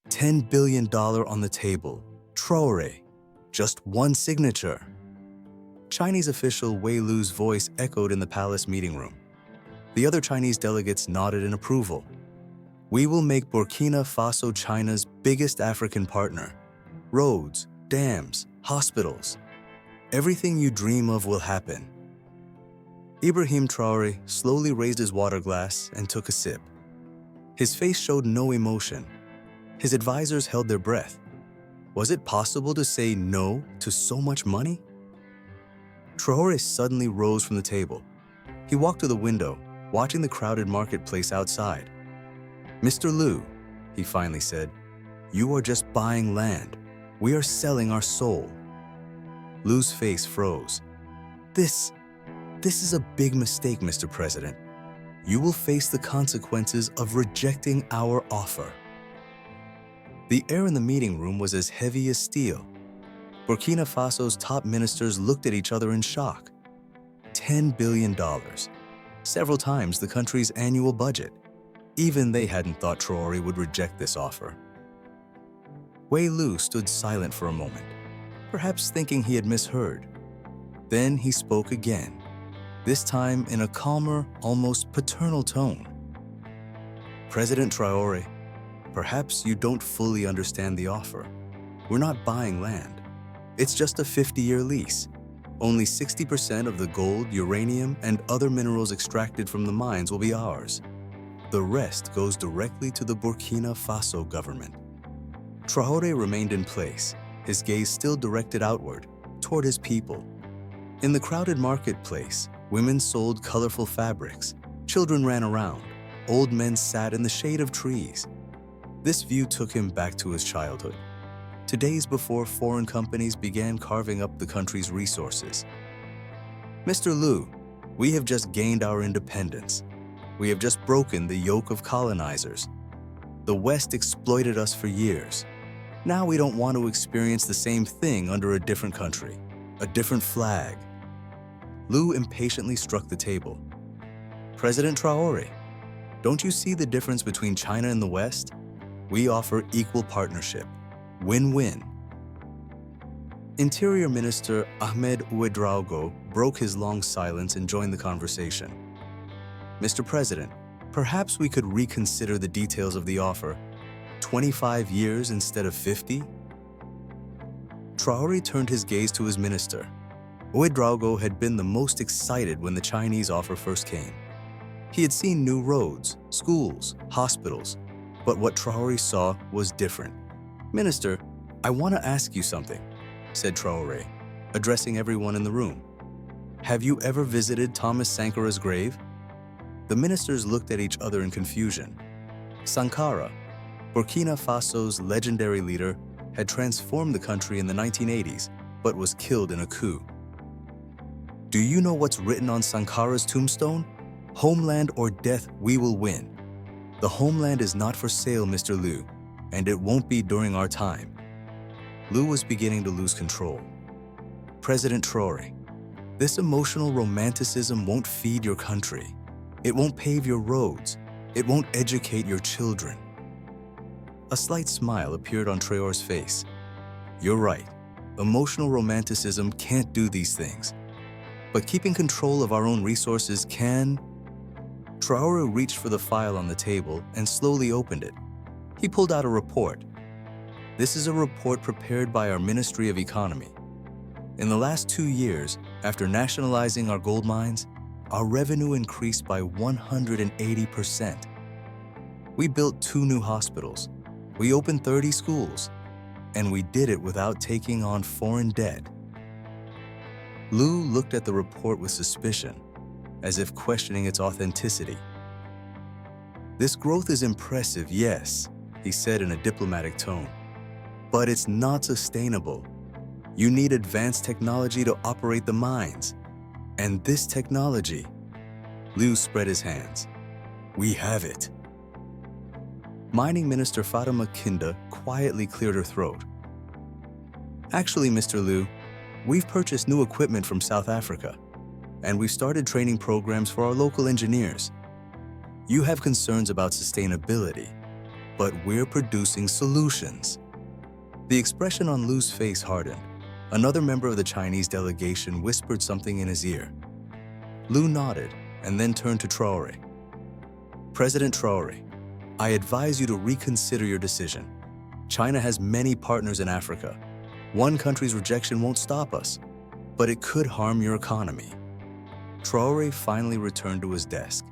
$10 billion on the table. Traoré. Just one signature. Chinese official Wei Lu's voice echoed in the palace meeting room. The other Chinese delegates nodded in approval. We will make Burkina Faso China's biggest African partner. Roads, dams, hospitals. Everything you dream of will happen. Ibrahim Traoré slowly raised his water glass and took a sip. His face showed no emotion. His advisors held their breath. Was it possible to say no to so much money? Traoré suddenly rose from the table. He walked to the window, watching the crowded marketplace outside. Mr. Lu, he finally said, you are just buying land. We are selling our soul. Lu's face froze. This is a big mistake, Mr. President. You will face the consequences of rejecting our offer. The air in the meeting room was as heavy as steel. Burkina Faso's top ministers looked at each other in shock. $10 billion, several times the country's annual budget. Even they hadn't thought Traoré would reject this offer. Wei Lu stood silent for a moment, perhaps thinking he had misheard. Then he spoke again, this time in a calmer, almost paternal tone. President Traoré, perhaps you don't fully understand the offer. We're not buying land. It's just a 50-year lease. Only 60% of the gold, uranium, and other minerals extracted from the mines will be ours. The rest goes directly to the Burkina Faso government. Traoré remained in place, his gaze still directed outward, toward his people. In the crowded marketplace, women sold colorful fabrics, children ran around, old men sat in the shade of trees. This view took him back to his childhood, to days before foreign companies began carving up the country's resources. Mr. Lu, we have just gained our independence. We have just broken the yoke of colonizers. The West exploited us for years. Now we don't want to experience the same thing under a different country, a different flag. Lu impatiently struck the table. President Traoré, don't you see the difference between China and the West? We offer equal partnership. Win-win. Interior Minister Ahmed Ouedraogo broke his long silence and joined the conversation. Mr. President, perhaps we could reconsider the details of the offer. 25 years instead of 50? Traoré turned his gaze to his minister. Ouedraogo had been the most excited when the Chinese offer first came. He had seen new roads, schools, hospitals, but what Traoré saw was different. Minister, I want to ask you something, said Traoré, addressing everyone in the room. Have you ever visited Thomas Sankara's grave? The ministers looked at each other in confusion. Sankara, Burkina Faso's legendary leader, had transformed the country in the 1980s, but was killed in a coup. Do you know what's written on Sankara's tombstone? Homeland or death, we will win. The homeland is not for sale, Mr. Lu, and it won't be during our time. Lu was beginning to lose control. President Traoré, this emotional romanticism won't feed your country. It won't pave your roads. It won't educate your children. A slight smile appeared on Traoré's face. You're right. Emotional romanticism can't do these things. But keeping control of our own resources can. Traoré reached for the file on the table and slowly opened it. He pulled out a report. This is a report prepared by our Ministry of Economy. In the last 2 years, after nationalizing our gold mines, our revenue increased by 180%. We built 2 new hospitals. We opened 30 schools. And we did it without taking on foreign debt. Lu looked at the report with suspicion, as if questioning its authenticity. This growth is impressive, yes, he said in a diplomatic tone. But it's not sustainable. You need advanced technology to operate the mines. And this technology, Lu spread his hands. We have it. Mining Minister Fatima Kinda quietly cleared her throat. Actually, Mr. Lu, we've purchased new equipment from South Africa, and we've started training programs for our local engineers. You have concerns about sustainability. but we're producing solutions." The expression on Lu's face hardened. Another member of the Chinese delegation whispered something in his ear. Lu nodded and then turned to Traoré. "President Traoré, I advise you to reconsider your decision. China has many partners in Africa. One country's rejection won't stop us, but it could harm your economy." Traoré finally returned to his desk.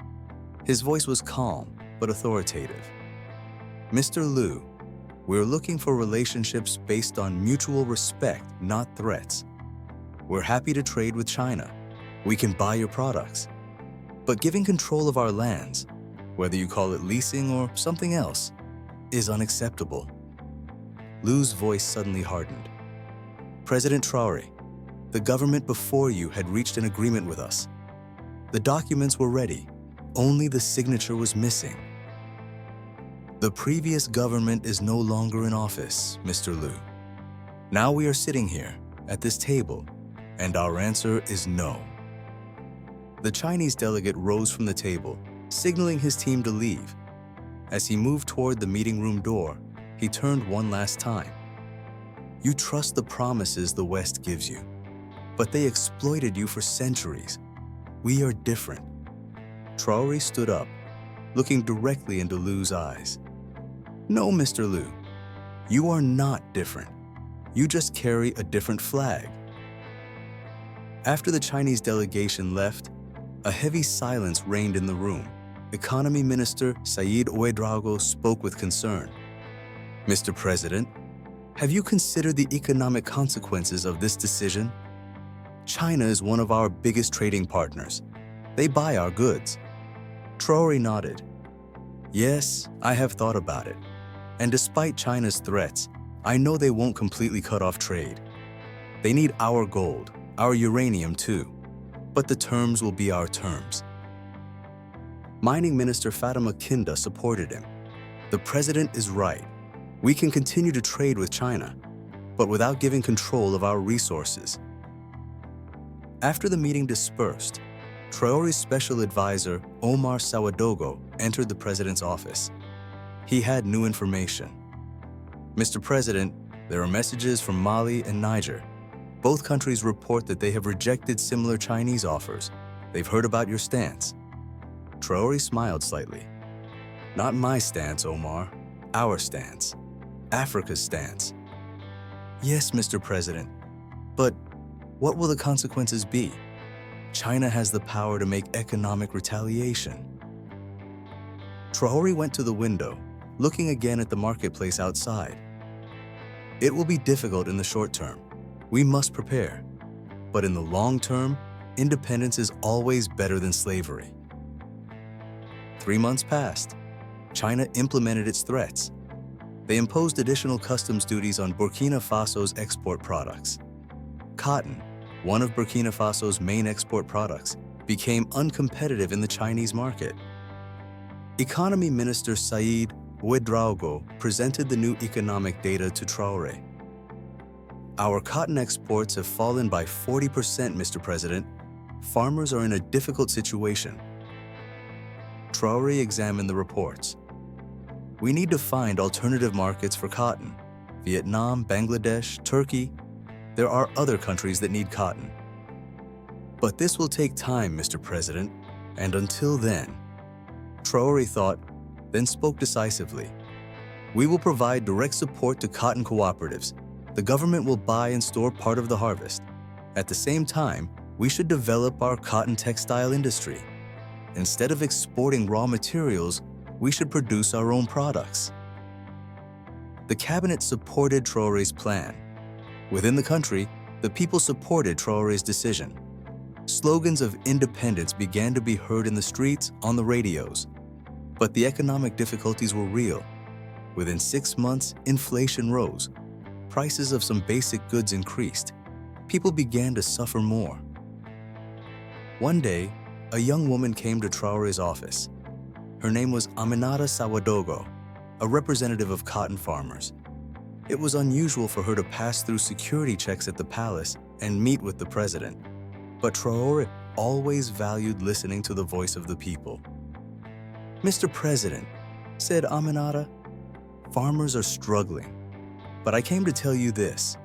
His voice was calm but authoritative. "Mr. Lu, we're looking for relationships based on mutual respect, not threats. We're happy to trade with China. We can buy your products. But giving control of our lands, whether you call it leasing or something else, is unacceptable." Lu's voice suddenly hardened. "President Traoré, the government before you had reached an agreement with us. The documents were ready, only the signature was missing. The previous government is no longer in office, Mr. Lu. Now we are sitting here, at this table, and our answer is no." The Chinese delegate rose from the table, signaling his team to leave. As he moved toward the meeting room door, he turned one last time. "You trust the promises the West gives you, but they exploited you for centuries. We are different." Traoré stood up, looking directly into Lu's eyes. "No, Mr. Lu, you are not different. You just carry a different flag." After the Chinese delegation left, a heavy silence reigned in the room. Economy Minister Said Ouedraogo spoke with concern. "Mr. President, have you considered the economic consequences of this decision? China is one of our biggest trading partners. They buy our goods." Traoré nodded. "Yes, I have thought about it. And despite China's threats, I know they won't completely cut off trade. They need our gold, our uranium too. But the terms will be our terms." Mining Minister Fatima Kinda supported him. "The president is right. We can continue to trade with China, but without giving control of our resources." After the meeting dispersed, Traoré's special advisor, Omar Sawadogo, entered the president's office. He had new information. "Mr. President, there are messages from Mali and Niger. Both countries report that they have rejected similar Chinese offers. They've heard about your stance." Traoré smiled slightly. "Not my stance, Omar. Our stance. Africa's stance." "Yes, Mr. President. But what will the consequences be? China has the power to make economic retaliation." Traoré went to the window, looking again at the marketplace outside. "It will be difficult in the short term. We must prepare. But in the long term, independence is always better than slavery." 3 months passed. China implemented its threats. They imposed additional customs duties on Burkina Faso's export products. Cotton, one of Burkina Faso's main export products, became uncompetitive in the Chinese market. Economy Minister Said Ouedraogo presented the new economic data to Traoré. "Our cotton exports have fallen by 40%, Mr. President. Farmers are in a difficult situation." Traoré examined the reports. "We need to find alternative markets for cotton. Vietnam, Bangladesh, Turkey. There are other countries that need cotton. But this will take time, Mr. President, and until then." Traoré thought, then spoke decisively. "We will provide direct support to cotton cooperatives. The government will buy and store part of the harvest. At the same time, we should develop our cotton textile industry. Instead of exporting raw materials, we should produce our own products." The cabinet supported Traoré's plan. Within the country, the people supported Traoré's decision. Slogans of independence began to be heard in the streets, on the radios. But the economic difficulties were real. Within 6 months, inflation rose. Prices of some basic goods increased. People began to suffer more. One day, a young woman came to Traoré's office. Her name was Aminata Sawadogo, a representative of cotton farmers. It was unusual for her to pass through security checks at the palace and meet with the president. But Traoré always valued listening to the voice of the people. "Mr. President," said Aminata, farmers are struggling. But I came to tell you this: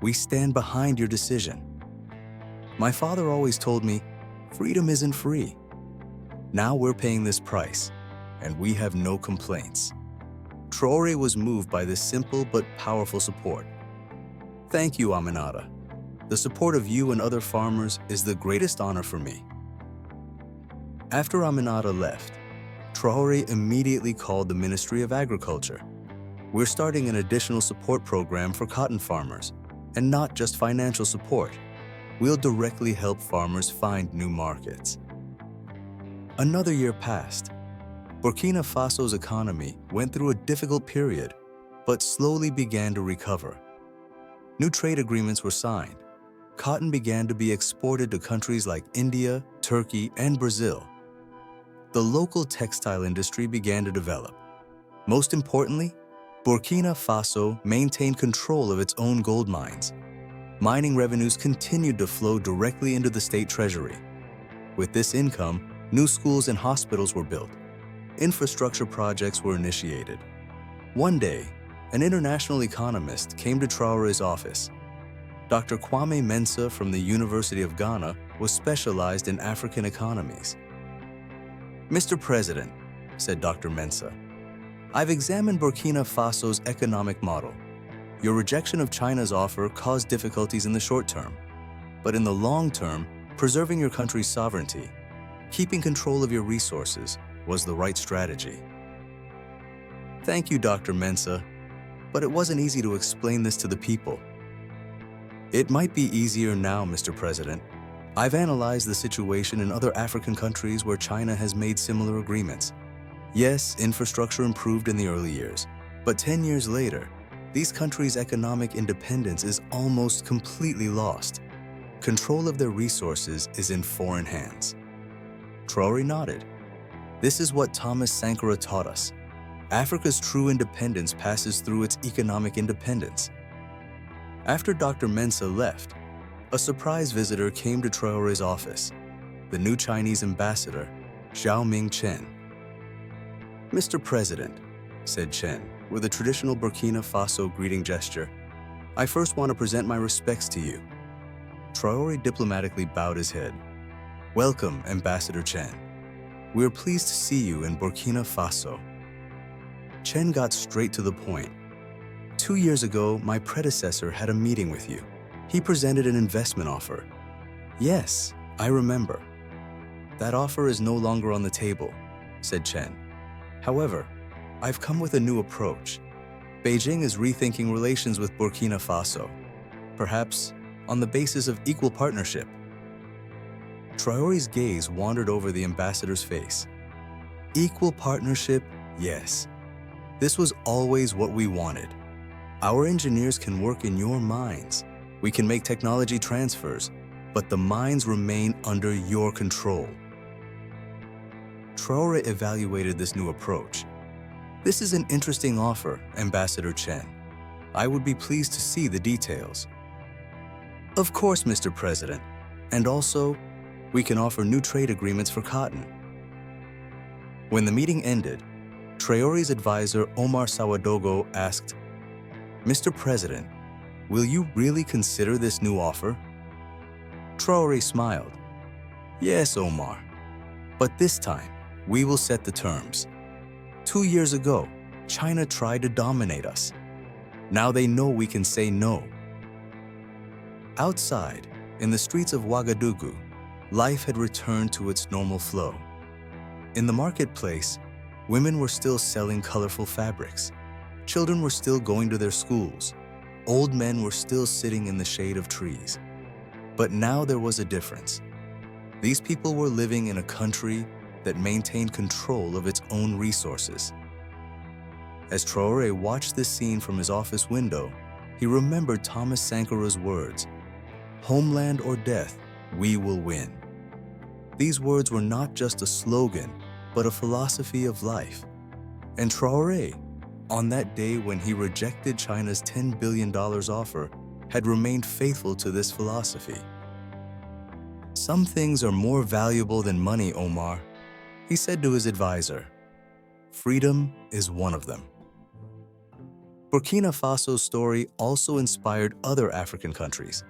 we stand behind your decision. My father always told me, freedom isn't free. Now we're paying this price, and we have no complaints. Traoré was moved by this simple but powerful support. Thank you, Aminata. The support of you and other farmers is the greatest honor for me. After Aminata left, Traoré immediately called the Ministry of Agriculture. We're starting an additional support program for cotton farmers, and not just financial support. We'll directly help farmers find new markets. Another year passed. Burkina Faso's economy went through a difficult period, but slowly began to recover. New trade agreements were signed. Cotton began to be exported to countries like India, Turkey, and Brazil. The local textile industry began to develop. Most importantly, Burkina Faso maintained control of its own gold mines. Mining revenues continued to flow directly into the state treasury. With this income, new schools and hospitals were built. Infrastructure projects were initiated. One day, an international economist came to Traoré's office. Dr. Kwame Mensah from the University of Ghana was specialized in African economies. Mr. President, said Dr. Mensah, I've examined Burkina Faso's economic model. Your rejection of China's offer caused difficulties in the short term, but in the long term, preserving your country's sovereignty, keeping control of your resources was the right strategy. Thank you, Dr. Mensah, but it wasn't easy to explain this to the people. It might be easier now, Mr. President. I've analyzed the situation in other African countries where China has made similar agreements. Yes, infrastructure improved in the early years, but 10 years later, these countries' economic independence is almost completely lost. Control of their resources is in foreign hands. Traoré nodded. This is what Thomas Sankara taught us. Africa's true independence passes through its economic independence. After Dr. Mensah left, a surprise visitor came to Traoré's office, the new Chinese ambassador, Xiaoming Chen. Mr. President, said Chen, with a traditional Burkina Faso greeting gesture, I first want to present my respects to you. Traoré diplomatically bowed his head. Welcome, Ambassador Chen. We are pleased to see you in Burkina Faso. Chen got straight to the point. 2 years ago, my predecessor had a meeting with you. He presented an investment offer. Yes, I remember. That offer is no longer on the table, said Chen. However, I've come with a new approach. Beijing is rethinking relations with Burkina Faso, perhaps on the basis of equal partnership. Traoré's gaze wandered over the ambassador's face. Equal partnership, yes. This was always what we wanted. Our engineers can work in your mines. We can make technology transfers, but the mines remain under your control. Traoré evaluated this new approach. This is an interesting offer, Ambassador Chen. I would be pleased to see the details. Of course, Mr. President. And also, we can offer new trade agreements for cotton. When the meeting ended, Traoré's advisor Omar Sawadogo asked, Mr. President, will you really consider this new offer? Traoré smiled. Yes, Omar. But this time, we will set the terms. 2 years ago, China tried to dominate us. Now they know we can say no. Outside, in the streets of Ouagadougou, life had returned to its normal flow. In the marketplace, women were still selling colorful fabrics. Children were still going to their schools. Old men were still sitting in the shade of trees. But now there was a difference. These people were living in a country that maintained control of its own resources. As Traoré watched this scene from his office window, he remembered Thomas Sankara's words, "Homeland or death, we will win." These words were not just a slogan, but a philosophy of life. And Traoré, on that day when he rejected China's $10 billion offer, had remained faithful to this philosophy. Some things are more valuable than money, Omar, he said to his advisor. Freedom is one of them. Burkina Faso's story also inspired other African countries.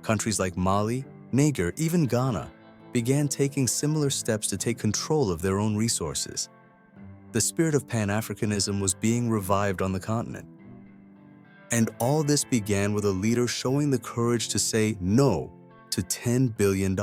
Countries like Mali, Niger, even Ghana began taking similar steps to take control of their own resources. The spirit of Pan-Africanism was being revived on the continent. And all this began with a leader showing the courage to say no to $10 billion.